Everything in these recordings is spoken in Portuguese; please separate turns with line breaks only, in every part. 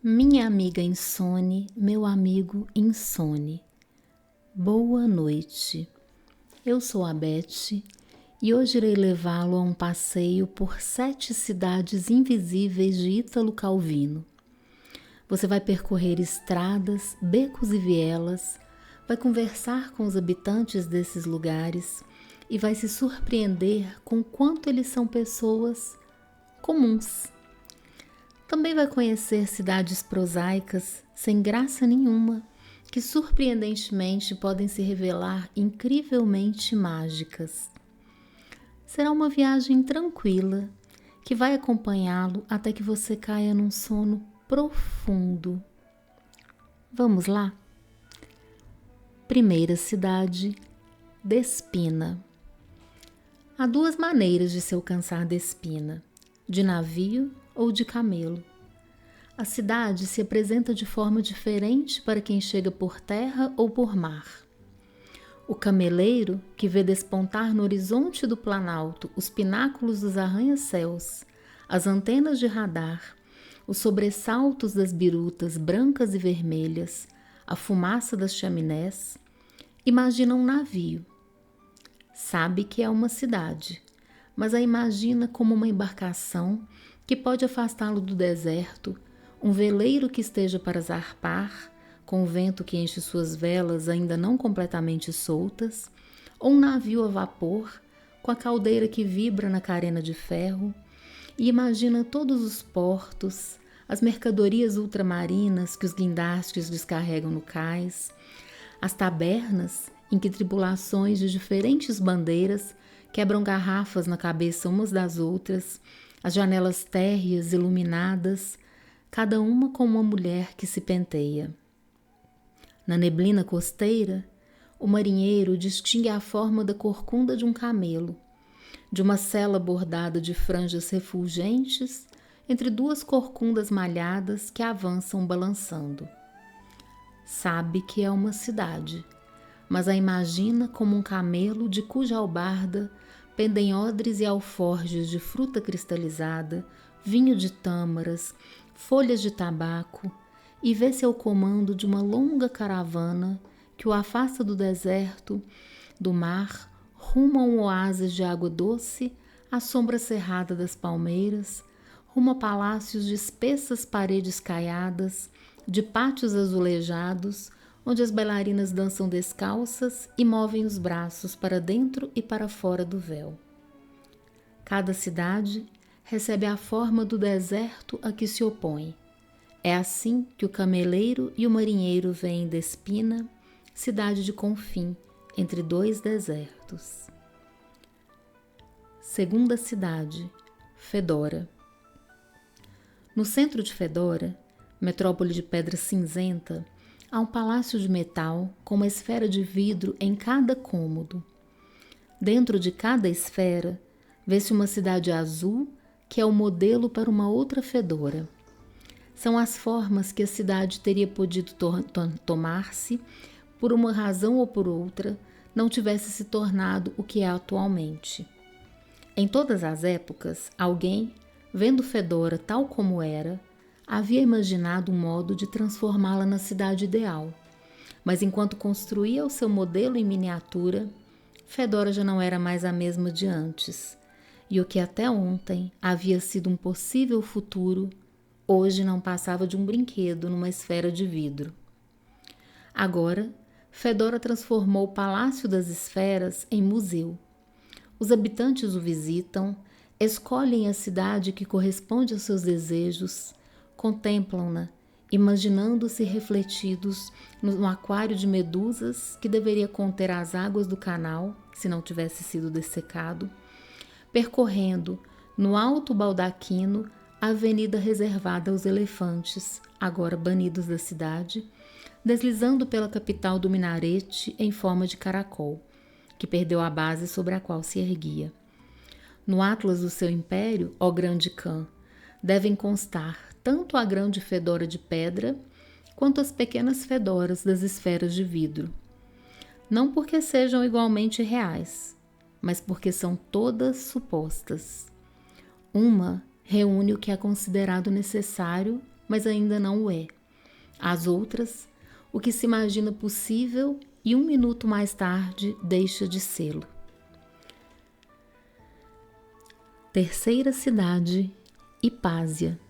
Minha amiga insone, meu amigo insone, boa noite. Eu sou a Beth e hoje irei levá-lo a um passeio por 7 cidades invisíveis de Ítalo Calvino. Você vai percorrer estradas, becos e vielas, vai conversar com os habitantes desses lugares e vai se surpreender com quanto eles são pessoas comuns. Também vai conhecer cidades prosaicas, sem graça nenhuma, que surpreendentemente podem se revelar incrivelmente mágicas. Será uma viagem tranquila, que vai acompanhá-lo até que você caia num sono profundo. Vamos lá? Primeira cidade, Despina. Há 2 maneiras de se alcançar Despina, de navio ou de camelo. A cidade se apresenta de forma diferente para quem chega por terra ou por mar. O cameleiro, que vê despontar no horizonte do planalto os pináculos dos arranha-céus, as antenas de radar, os sobressaltos das birutas brancas e vermelhas, a fumaça das chaminés, imagina um navio. Sabe que é uma cidade, mas a imagina como uma embarcação que pode afastá-lo do deserto, um veleiro que esteja para zarpar, com o vento que enche suas velas ainda não completamente soltas, ou um navio a vapor, com a caldeira que vibra na carena de ferro, e imagina todos os portos, as mercadorias ultramarinas que os guindastes descarregam no cais, as tabernas em que tripulações de diferentes bandeiras quebram garrafas na cabeça umas das outras, as janelas térreas iluminadas, cada uma com uma mulher que se penteia. Na neblina costeira, o marinheiro distingue a forma da corcunda de um camelo, de uma sela bordada de franjas refulgentes entre 2 corcundas malhadas que avançam balançando. Sabe que é uma cidade, mas a imagina como um camelo de cuja albarda pendem odres e alforjes de fruta cristalizada, vinho de tâmaras, folhas de tabaco, e vê-se ao comando de uma longa caravana que o afasta do deserto, do mar, rumo a um oásis de água doce, à sombra cerrada das palmeiras, rumo a palácios de espessas paredes caiadas, de pátios azulejados, onde as bailarinas dançam descalças e movem os braços para dentro e para fora do véu. Cada cidade recebe a forma do deserto a que se opõe. É assim que o cameleiro e o marinheiro veem Despina, cidade de confim, entre 2 desertos. Segunda cidade, Fedora. No centro de Fedora, metrópole de pedra cinzenta, há um palácio de metal com uma esfera de vidro em cada cômodo. Dentro de cada esfera, vê-se uma cidade azul que é o modelo para uma outra Fedora. São as formas que a cidade teria podido tomar-se, por uma razão ou por outra, não tivesse se tornado o que é atualmente. Em todas as épocas, alguém, vendo Fedora tal como era, havia imaginado um modo de transformá-la na cidade ideal. Mas enquanto construía o seu modelo em miniatura, Fedora já não era mais a mesma de antes. E o que até ontem havia sido um possível futuro, hoje não passava de um brinquedo numa esfera de vidro. Agora, Fedora transformou o Palácio das Esferas em museu. Os habitantes o visitam, escolhem a cidade que corresponde aos seus desejos, contemplam-na, imaginando-se refletidos no aquário de medusas que deveria conter as águas do canal, se não tivesse sido dessecado, percorrendo, no alto baldaquino, a avenida reservada aos elefantes, agora banidos da cidade, deslizando pela capital do minarete em forma de caracol, que perdeu a base sobre a qual se erguia. No atlas do seu império, ó grande Khan, devem constar tanto a grande Fedora de pedra, quanto as pequenas Fedoras das esferas de vidro. Não porque sejam igualmente reais, mas porque são todas supostas. Uma reúne o que é considerado necessário mas ainda não o é. As outras, o que se imagina possível e 1 minuto mais tarde deixa de sê-lo. Terceira cidade, Hipásia.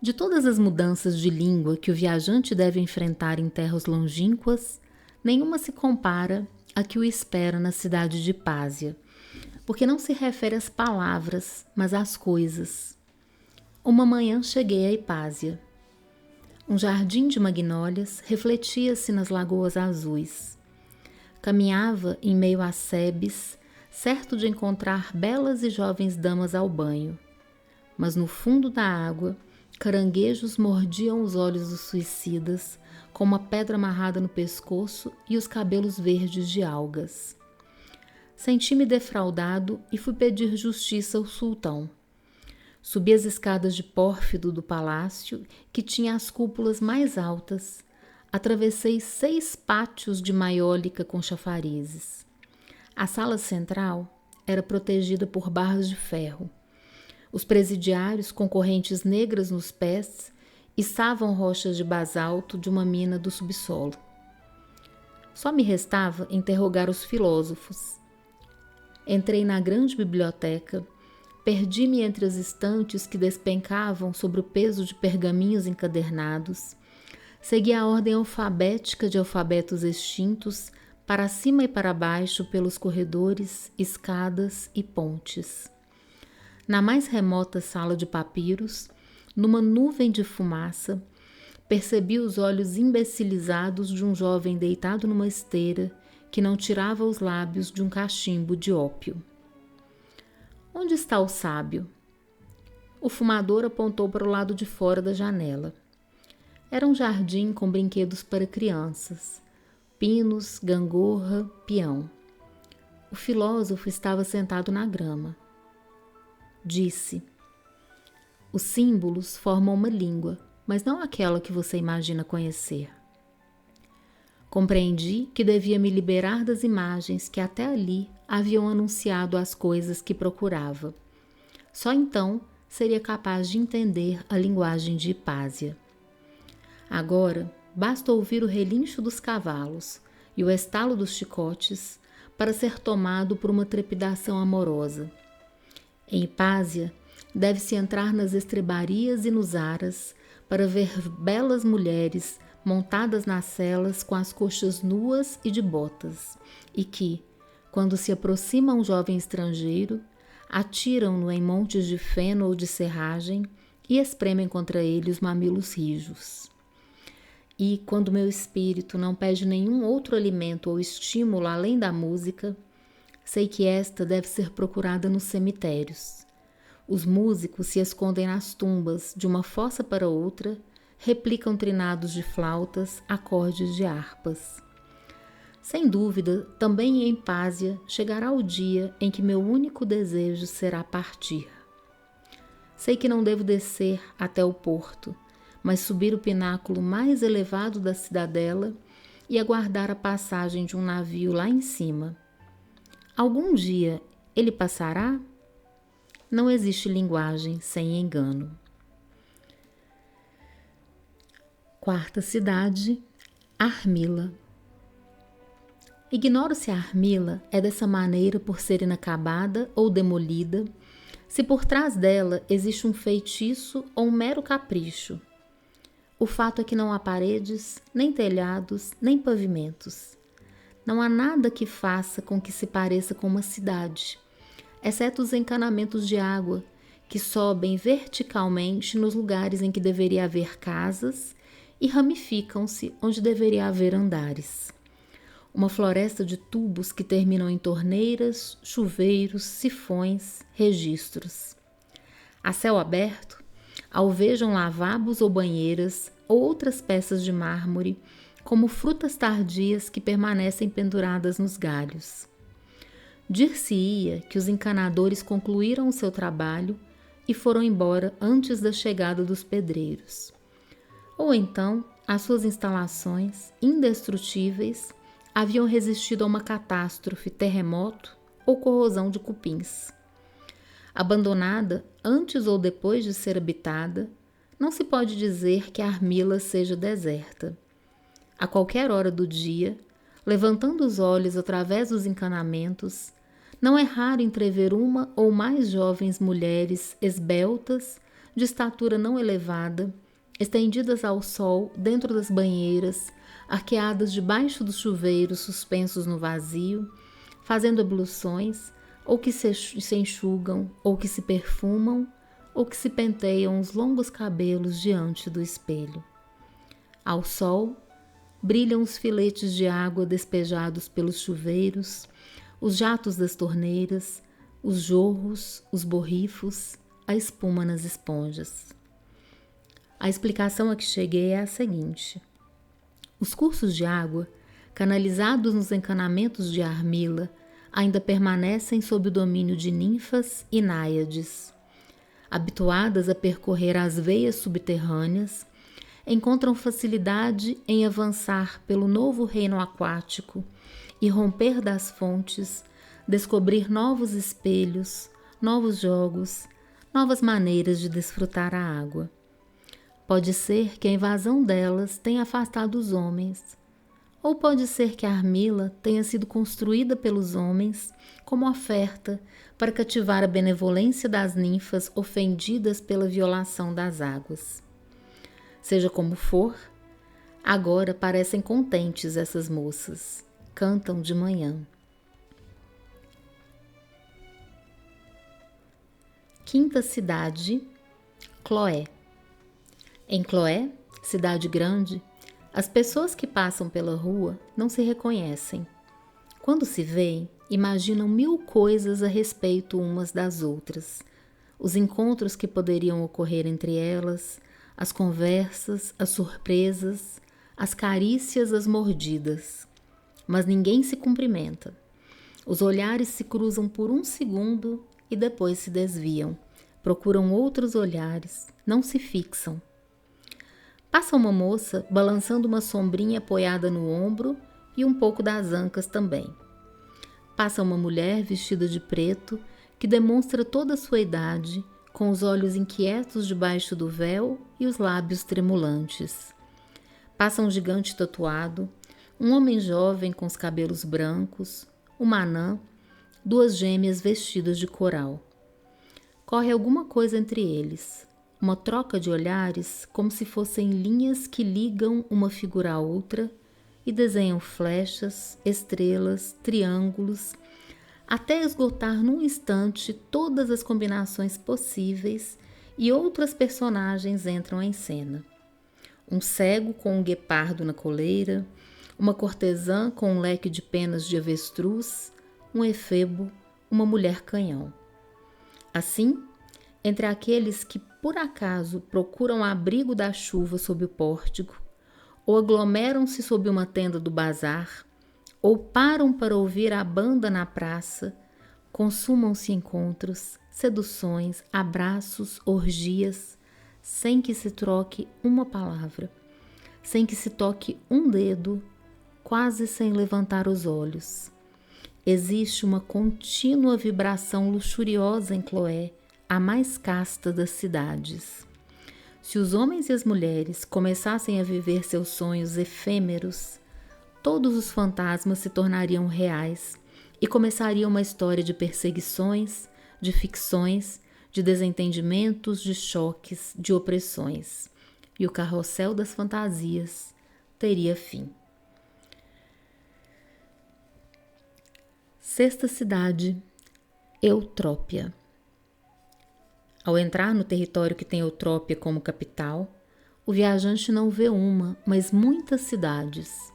De todas as mudanças de língua que o viajante deve enfrentar em terras longínquas, nenhuma se compara à que o espera na cidade de Hipásia, porque não se refere às palavras, mas às coisas. Uma manhã cheguei a Hipásia. Um jardim de magnólias refletia-se nas lagoas azuis. Caminhava em meio a sebes, certo de encontrar belas e jovens damas ao banho. Mas no fundo da água, caranguejos mordiam os olhos dos suicidas, com uma pedra amarrada no pescoço e os cabelos verdes de algas. Senti-me defraudado e fui pedir justiça ao sultão. Subi as escadas de pórfido do palácio, que tinha as cúpulas mais altas. Atravessei 6 pátios de maiólica com chafarizes. A sala central era protegida por barras de ferro. Os presidiários, com correntes negras nos pés, içavam rochas de basalto de uma mina do subsolo. Só me restava interrogar os filósofos. Entrei na grande biblioteca, perdi-me entre as estantes que despencavam sobre o peso de pergaminhos encadernados, segui a ordem alfabética de alfabetos extintos para cima e para baixo pelos corredores, escadas e pontes. Na mais remota sala de papiros, numa nuvem de fumaça, percebi os olhos imbecilizados de um jovem deitado numa esteira que não tirava os lábios de um cachimbo de ópio. Onde está o sábio? O fumador apontou para o lado de fora da janela. Era um jardim com brinquedos para crianças, pinos, gangorra, peão. O filósofo estava sentado na grama. Disse: os símbolos formam uma língua, mas não aquela que você imagina conhecer. Compreendi que devia me liberar das imagens que até ali haviam anunciado as coisas que procurava. Só então seria capaz de entender a linguagem de Hipásia. Agora, basta ouvir o relincho dos cavalos e o estalo dos chicotes para ser tomado por uma trepidação amorosa. Em Hipásia, deve-se entrar nas estrebarias e nos aras para ver belas mulheres montadas nas celas com as coxas nuas e de botas, e que, quando se aproxima um jovem estrangeiro, atiram-no em montes de feno ou de serragem e espremem contra ele os mamilos rijos. E, quando meu espírito não pede nenhum outro alimento ou estímulo além da música, sei que esta deve ser procurada nos cemitérios. Os músicos se escondem nas tumbas, de uma fossa para outra, replicam trinados de flautas, acordes de harpas. Sem dúvida, também em Hipásia chegará o dia em que meu único desejo será partir. Sei que não devo descer até o porto, mas subir o pináculo mais elevado da cidadela e aguardar a passagem de um navio lá em cima. Algum dia ele passará? Não existe linguagem sem engano. Quarta cidade, Armila. Ignoro se a Armila é dessa maneira por ser inacabada ou demolida, se por trás dela existe um feitiço ou um mero capricho. O fato é que não há paredes, nem telhados, nem pavimentos. Não há nada que faça com que se pareça com uma cidade, exceto os encanamentos de água que sobem verticalmente nos lugares em que deveria haver casas e ramificam-se onde deveria haver andares. Uma floresta de tubos que terminam em torneiras, chuveiros, sifões, registros. A céu aberto, alvejam lavabos ou banheiras ou outras peças de mármore, como frutas tardias que permanecem penduradas nos galhos. Dir-se-ia que os encanadores concluíram o seu trabalho e foram embora antes da chegada dos pedreiros. Ou então, as suas instalações, indestrutíveis, haviam resistido a uma catástrofe, terremoto ou corrosão de cupins. Abandonada antes ou depois de ser habitada, não se pode dizer que Armila seja deserta. A qualquer hora do dia, levantando os olhos através dos encanamentos, não é raro entrever uma ou mais jovens mulheres esbeltas, de estatura não elevada, estendidas ao sol dentro das banheiras, arqueadas debaixo dos chuveiros suspensos no vazio, fazendo abluções, ou que se enxugam, ou que se perfumam, ou que se penteiam os longos cabelos diante do espelho. Ao sol, brilham os filetes de água despejados pelos chuveiros, os jatos das torneiras, os jorros, os borrifos, a espuma nas esponjas. A explicação a que cheguei é a seguinte: os cursos de água, canalizados nos encanamentos de Armila, ainda permanecem sob o domínio de ninfas e náiades. Habituadas a percorrer as veias subterrâneas, encontram facilidade em avançar pelo novo reino aquático e romper das fontes, descobrir novos espelhos, novos jogos, novas maneiras de desfrutar a água. Pode ser que a invasão delas tenha afastado os homens, ou pode ser que a Armila tenha sido construída pelos homens como oferta para cativar a benevolência das ninfas ofendidas pela violação das águas. Seja como for, agora parecem contentes essas moças, cantam de manhã. Quinta cidade, Cloé. Em Cloé, cidade grande, as pessoas que passam pela rua não se reconhecem. Quando se veem, imaginam 1000 coisas a respeito umas das outras. Os encontros que poderiam ocorrer entre elas, as conversas, as surpresas, as carícias, as mordidas. Mas ninguém se cumprimenta. Os olhares se cruzam por um segundo e depois se desviam. Procuram outros olhares, não se fixam. Passa uma moça balançando uma sombrinha apoiada no ombro e um pouco das ancas também. Passa uma mulher vestida de preto que demonstra toda a sua idade, com os olhos inquietos debaixo do véu e os lábios tremulantes. Passa um gigante tatuado, um homem jovem com os cabelos brancos, uma anã, 2 gêmeas vestidas de coral. Corre alguma coisa entre eles, uma troca de olhares como se fossem linhas que ligam uma figura a outra e desenham flechas, estrelas, triângulos, até esgotar num instante todas as combinações possíveis e outras personagens entram em cena. Um cego com um guepardo na coleira, uma cortesã com um leque de penas de avestruz, um efebo, uma mulher canhão. Assim, entre aqueles que por acaso procuram abrigo da chuva sob o pórtico, ou aglomeram-se sob uma tenda do bazar, ou param para ouvir a banda na praça, consumam-se encontros, seduções, abraços, orgias, sem que se troque uma palavra, sem que se toque um dedo, quase sem levantar os olhos. Existe uma contínua vibração luxuriosa em Cloé, a mais casta das cidades. Se os homens e as mulheres começassem a viver seus sonhos efêmeros, todos os fantasmas se tornariam reais e começaria uma história de perseguições, de ficções, de desentendimentos, de choques, de opressões. E o carrossel das fantasias teria fim. Sexta cidade, Eutrópia. Ao entrar no território que tem Eutrópia como capital, o viajante não vê uma, mas muitas cidades,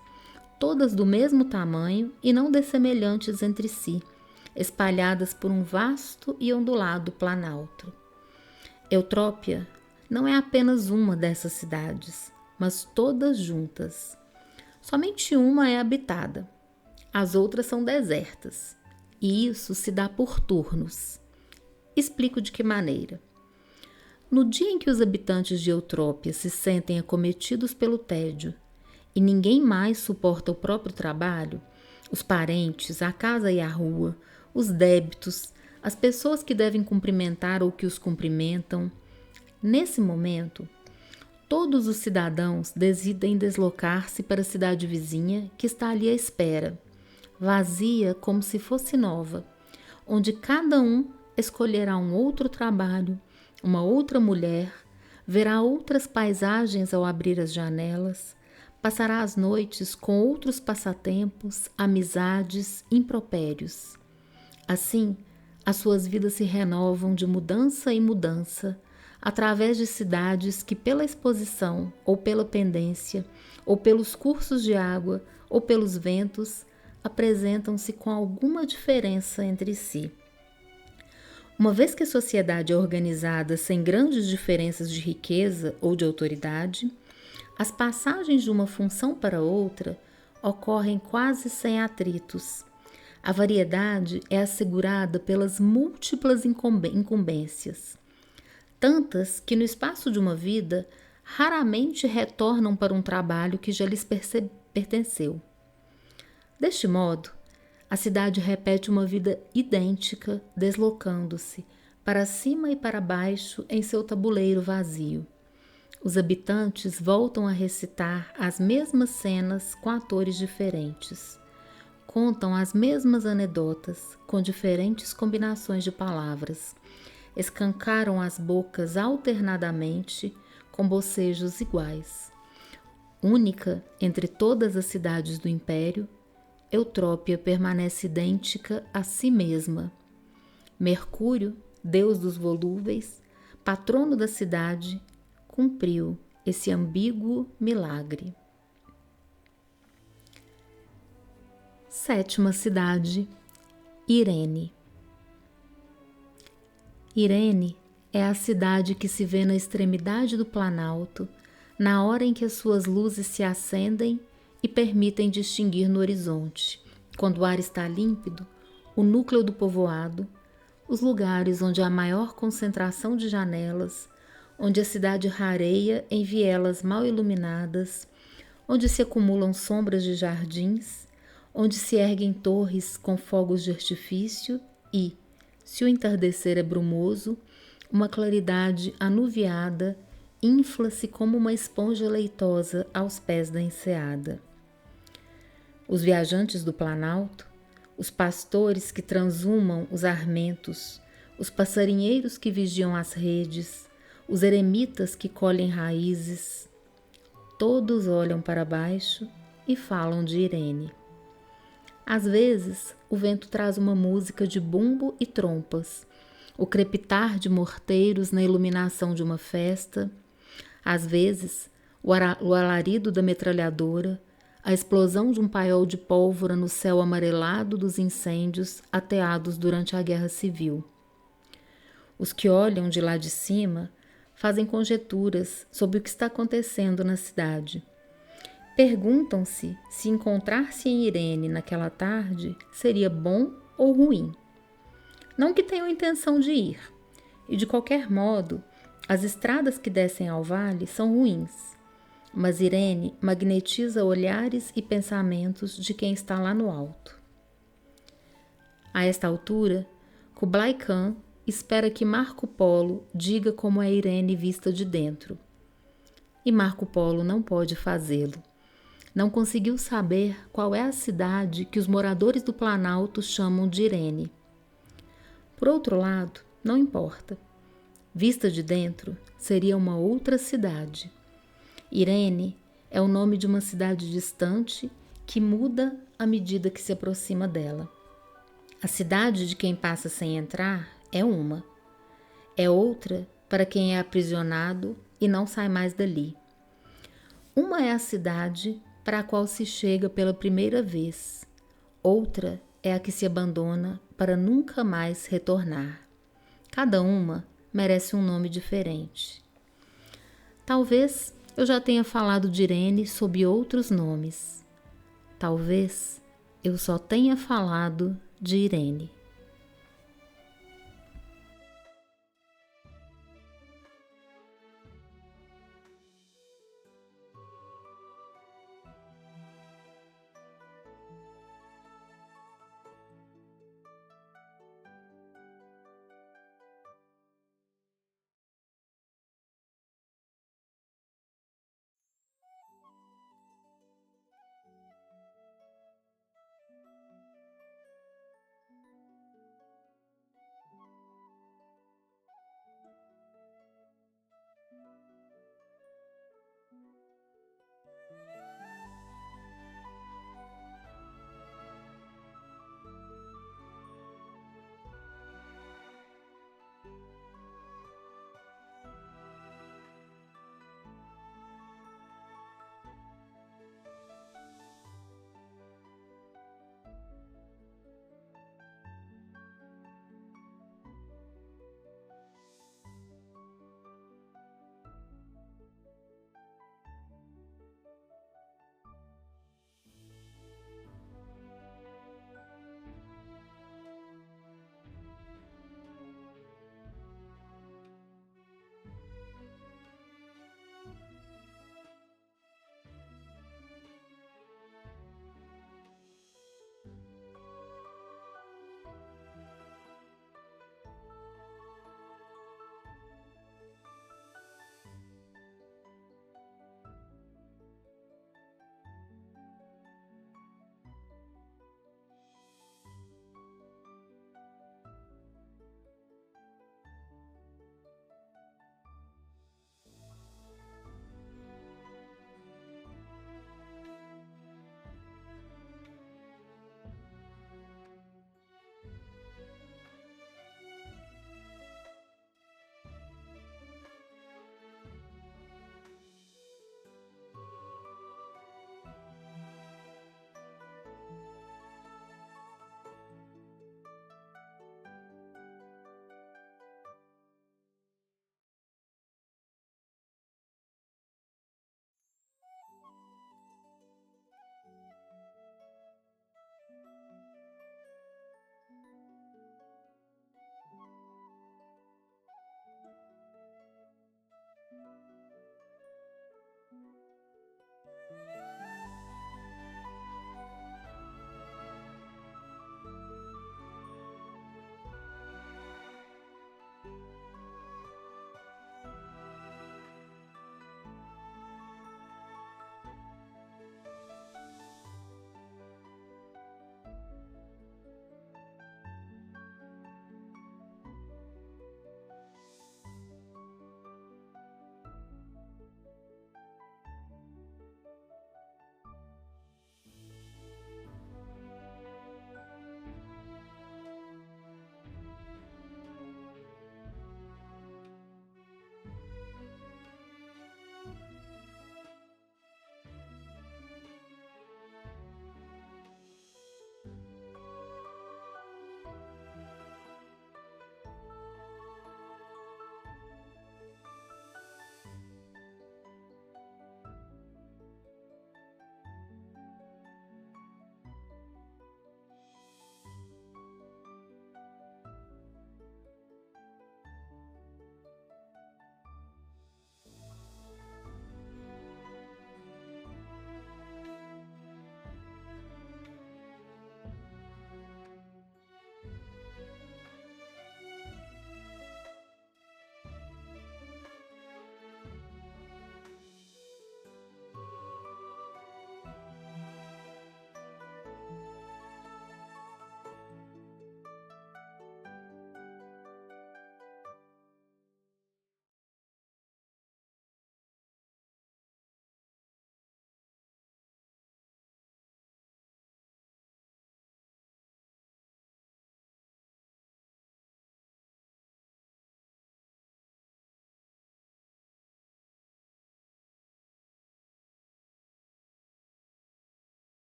todas do mesmo tamanho e não dessemelhantes entre si, espalhadas por um vasto e ondulado planalto. Eutrópia não é apenas uma dessas cidades, mas todas juntas. Somente uma é habitada, as outras são desertas, e isso se dá por turnos. Explico de que maneira. No dia em que os habitantes de Eutrópia se sentem acometidos pelo tédio e ninguém mais suporta o próprio trabalho, os parentes, a casa e a rua, os débitos, as pessoas que devem cumprimentar ou que os cumprimentam, nesse momento, Todos os cidadãos decidem deslocar-se para a cidade vizinha que está ali à espera, vazia como se fosse nova, onde cada um escolherá um outro trabalho, uma outra mulher, verá outras paisagens ao abrir as janelas, passará as noites com outros passatempos, amizades, impropérios. Assim, as suas vidas se renovam de mudança em mudança, através de cidades que, pela exposição, ou pela pendência, ou pelos cursos de água, ou pelos ventos, apresentam-se com alguma diferença entre si. Uma vez que a sociedade é organizada sem grandes diferenças de riqueza ou de autoridade, as passagens de uma função para outra ocorrem quase sem atritos. A variedade é assegurada pelas múltiplas incumbências, tantas que no espaço de uma vida raramente retornam para um trabalho que já lhes pertenceu. Deste modo, a cidade repete uma vida idêntica, deslocando-se para cima e para baixo em seu tabuleiro vazio. Os habitantes voltam a recitar as mesmas cenas com atores diferentes. Contam as mesmas anedotas com diferentes combinações de palavras. Escancaram as bocas alternadamente com bocejos iguais. Única entre todas as cidades do império, Eutrópia permanece idêntica a si mesma. Mercúrio, deus dos volúveis, patrono da cidade, cumpriu esse ambíguo milagre. Sétima cidade, Irene. Irene é a cidade que se vê na extremidade do Planalto, na hora em que as suas luzes se acendem e permitem distinguir no horizonte, quando o ar está límpido, o núcleo do povoado, os lugares onde há maior concentração de janelas, onde a cidade rareia em vielas mal iluminadas, onde se acumulam sombras de jardins, onde se erguem torres com fogos de artifício e, se o entardecer é brumoso, uma claridade anuviada infla-se como uma esponja leitosa aos pés da enseada. Os viajantes do Planalto, os pastores que transhumam os armentos, os passarinheiros que vigiam as redes, os eremitas que colhem raízes, todos olham para baixo e falam de Irene. Às vezes, o vento traz uma música de bumbo e trompas, o crepitar de morteiros na iluminação de uma festa. Às vezes, o alarido da metralhadora, a explosão de um paiol de pólvora no céu amarelado dos incêndios ateados durante a Guerra Civil. Os que olham de lá de cima fazem conjecturas sobre o que está acontecendo na cidade. Perguntam-se se encontrar-se em Irene naquela tarde seria bom ou ruim. Não que tenham intenção de ir, e de qualquer modo, as estradas que descem ao vale são ruins, mas Irene magnetiza olhares e pensamentos de quem está lá no alto. A esta altura, Kublai Khan espera que Marco Polo diga como é Irene vista de dentro. E Marco Polo não pode fazê-lo. Não conseguiu saber qual é a cidade que os moradores do Planalto chamam de Irene. Por outro lado, não importa. Vista de dentro, seria uma outra cidade. Irene é o nome de uma cidade distante que muda à medida que se aproxima dela. A cidade de quem passa sem entrar é uma. É outra para quem é aprisionado e não sai mais dali. Uma é a cidade para a qual se chega pela primeira vez. Outra é a que se abandona para nunca mais retornar. Cada uma merece um nome diferente. Talvez eu já tenha falado de Irene sob outros nomes. Talvez eu só tenha falado de Irene.